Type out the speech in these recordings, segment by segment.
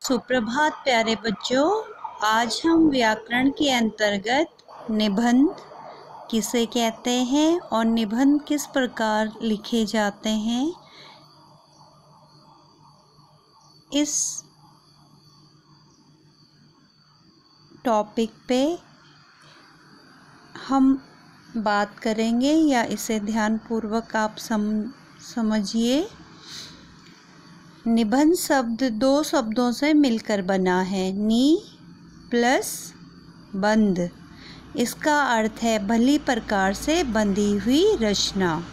सुप्रभात प्यारे बच्चों। आज हम व्याकरण के अंतर्गत निबंध किसे कहते हैं और निबंध किस प्रकार लिखे जाते हैं, इस टॉपिक पे हम बात करेंगे, या इसे ध्यानपूर्वक आप समझिए। निबंध शब्द दो शब्दों से मिलकर बना है, नी प्लस बंध। इसका अर्थ है भली प्रकार से बंधी हुई रचना,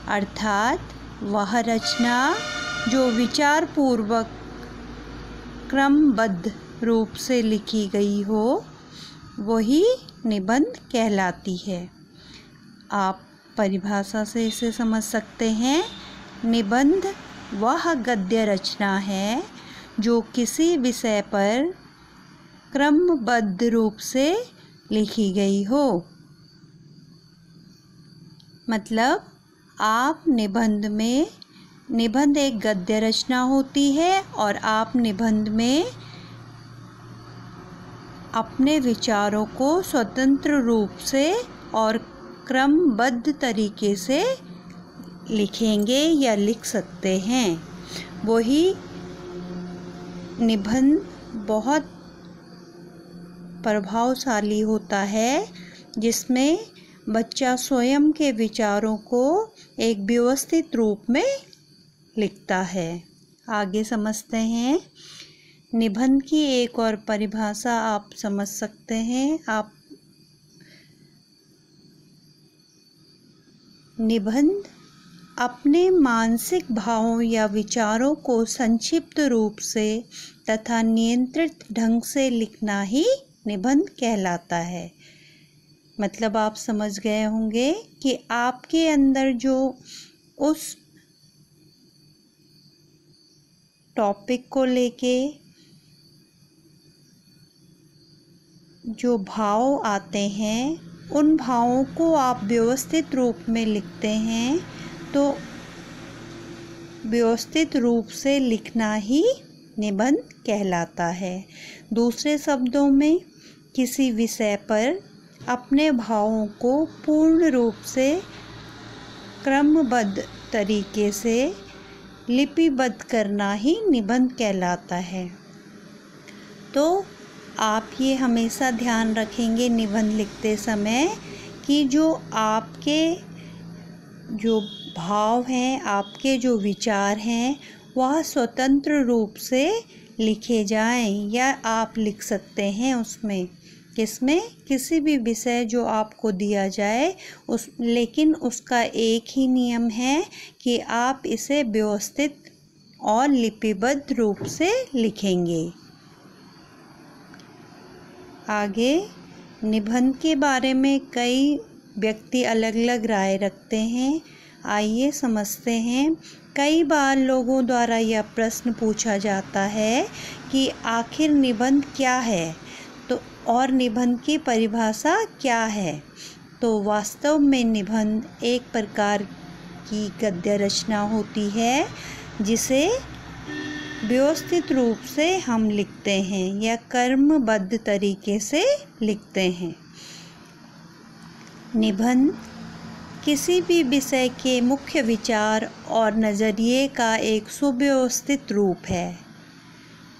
अर्थात वह रचना जो विचार पूर्वक क्रमबद्ध रूप से लिखी गई हो, वही निबंध कहलाती है। आप परिभाषा से इसे समझ सकते हैं। निबंध वह गद्य रचना है जो किसी विषय पर क्रमबद्ध रूप से लिखी गई हो। मतलब आप निबंध एक गद्य रचना होती है और आप निबंध में अपने विचारों को स्वतंत्र रूप से और क्रमबद्ध तरीके से लिखेंगे या लिख सकते हैं। वही निबंध बहुत प्रभावशाली होता है, जिसमें बच्चा स्वयं के विचारों को एक व्यवस्थित रूप में लिखता है। आगे समझते हैं। निबंध की एक और परिभाषा आप समझ सकते हैं। आप निबंध अपने मानसिक भावों या विचारों को संक्षिप्त रूप से तथा नियंत्रित ढंग से लिखना ही निबंध कहलाता है। मतलब आप समझ गए होंगे कि आपके अंदर जो उस टॉपिक को लेके जो भाव आते हैं, उन भावों को आप व्यवस्थित रूप में लिखते हैं, तो व्यवस्थित रूप से लिखना ही निबंध कहलाता है। दूसरे शब्दों में, किसी विषय पर अपने भावों को पूर्ण रूप से क्रमबद्ध तरीके से लिपिबद्ध करना ही निबंध कहलाता है। तो आप ये हमेशा ध्यान रखेंगे निबंध लिखते समय कि जो आपके जो भाव हैं, आपके जो विचार हैं, वह स्वतंत्र रूप से लिखे जाएं, या आप लिख सकते हैं उसमें किसमें किसी भी विषय जो आपको दिया जाए लेकिन उसका एक ही नियम है कि आप इसे व्यवस्थित और लिपिबद्ध रूप से लिखेंगे। आगे निबंध के बारे में कई व्यक्ति अलग अलग राय रखते हैं। आइए समझते हैं। कई बार लोगों द्वारा यह प्रश्न पूछा जाता है कि आखिर निबंध क्या है, तो और निबंध की परिभाषा क्या है। तो वास्तव में निबंध एक प्रकार की गद्य रचना होती है जिसे व्यवस्थित रूप से हम लिखते हैं या क्रमबद्ध तरीके से लिखते हैं। निबंध किसी भी विषय के मुख्य विचार और नज़रिए का एक सुव्यवस्थित रूप है।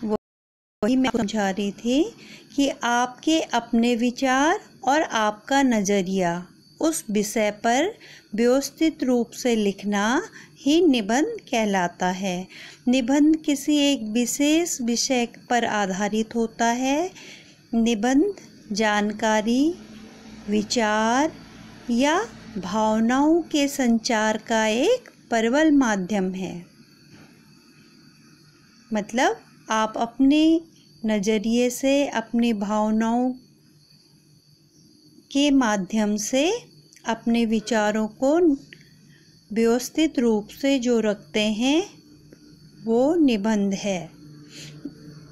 वही मैं समझा रही थी कि आपके अपने विचार और आपका नज़रिया उस विषय पर व्यवस्थित रूप से लिखना ही निबंध कहलाता है। निबंध किसी एक विशेष विषय पर आधारित होता है। निबंध जानकारी, विचार या भावनाओं के संचार का एक प्रबल माध्यम है। मतलब आप अपने नज़रिए से, अपनी भावनाओं के माध्यम से अपने विचारों को व्यवस्थित रूप से जो रखते हैं, वो निबंध है।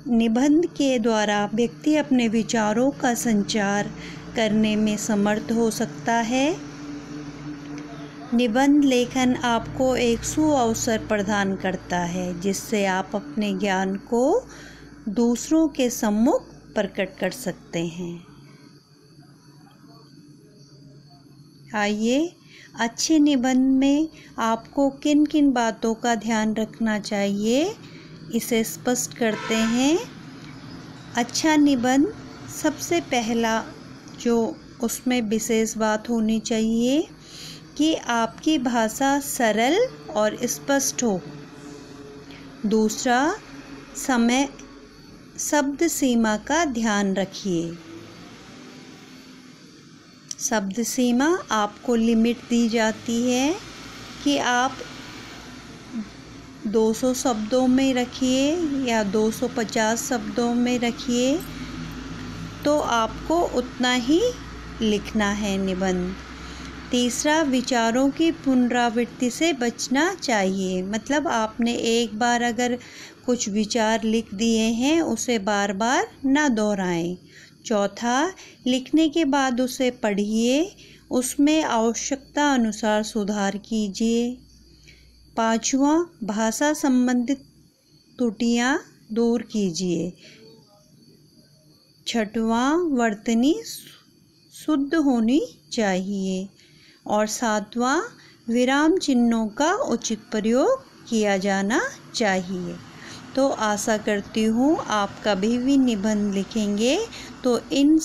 निबंध के द्वारा व्यक्ति अपने विचारों का संचार करने में समर्थ हो सकता है। निबंध लेखन आपको एक सुअवसर प्रदान करता है, जिससे आप अपने ज्ञान को दूसरों के सम्मुख प्रकट कर सकते हैं। आइए, अच्छे निबंध में आपको किन किन बातों का ध्यान रखना चाहिए, इसे स्पष्ट करते हैं। अच्छा निबंध, सबसे पहला जो उसमें विशेष बात होनी चाहिए कि आपकी भाषा सरल और स्पष्ट हो। दूसरा, समय शब्द सीमा का ध्यान रखिए। शब्द सीमा आपको लिमिट दी जाती है कि आप 200 शब्दों में रखिए या 250 शब्दों में रखिए, तो आपको उतना ही लिखना है निबंध। तीसरा, विचारों की पुनरावृत्ति से बचना चाहिए। मतलब आपने एक बार अगर कुछ विचार लिख दिए हैं, उसे बार बार ना दोहराएं। चौथा, लिखने के बाद उसे पढ़िए, उसमें आवश्यकता अनुसार सुधार कीजिए। पांचवा, भाषा संबंधित त्रुटियां दूर कीजिए। छठवां, वर्तनी शुद्ध होनी चाहिए। और सातवां, विराम चिन्हों का उचित प्रयोग किया जाना चाहिए। तो आशा करती हूँ आप कभी भी निबंध लिखेंगे तो इन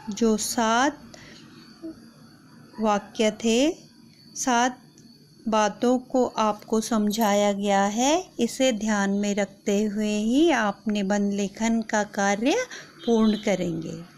जो 7 वाक्य थे, 7 बातों को आपको समझाया गया है, इसे ध्यान में रखते हुए ही आप निबंध लेखन का कार्य पूर्ण करेंगे।